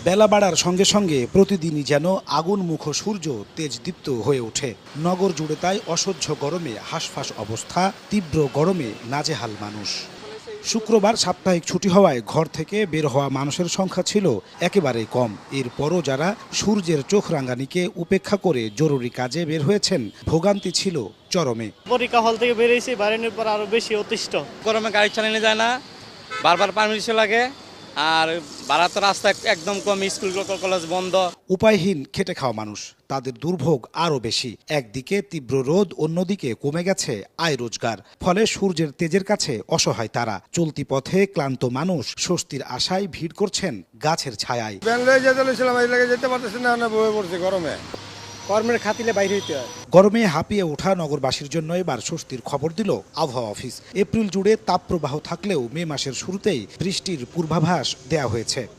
বেলা বাড়ার সঙ্গে সঙ্গে প্রতিদিনই যেন আগুনমুখ সূর্য তেজদীপ্ত হয়ে ওঠে। নগর জুড়ে তাই অসহ্য গরমে হাঁসফাঁস অবস্থা, তীব্র গরমে নাজেহাল মানুষ। শুক্রবার সাপ্তাহিক ছুটি হওয়ায় ঘর থেকে বের হওয়া মানুষের সংখ্যা ছিল একেবারেই কম। এরপরও যারা সূর্যের চোখ রাঙানিকে উপেক্ষা করে জরুরি কাজে বের হয়েছেন, ভোগান্তি ছিল চরমে। পরীক্ষা হল থেকে বেরিয়েছি, বাইরের পর আরো বেশি অতিষ্ঠ। গরমে গাড়ি চালানো যায় না, বারবার পারমিশন লাগে, আর ভাড়া তো রাস্তা একদম কম, স্কুল কলেজ বন্ধ। উপায়হীন খেটে খাওয়া মানুষ, তাদের দুর্ভোগ আরও বেশি। একদিকে তীব্র রোদ, অন্যদিকে কমে গেছে আয় রোজগার। ফলে সূর্যের তেজের কাছে অসহায় তারা। চলতি পথে ক্লান্ত মানুষ স্বস্তির আশায় ভিড় করছেন গাছের ছায়ায়। যেতে পারতেছি না, বয়ে পড়ছে গরমে। কর্মের খাতিলে বাইরে হইতে হয়। গরমে হাঁপিয়ে ওঠা নগরবাসীর জন্য এবার স্বস্তির খবর দিল আবহাওয়া অফিস। এপ্রিল জুড়ে তাপপ্রবাহ থাকলেও মে মাসের শুরুতেই বৃষ্টির পূর্বাভাস দেয়া হয়েছে।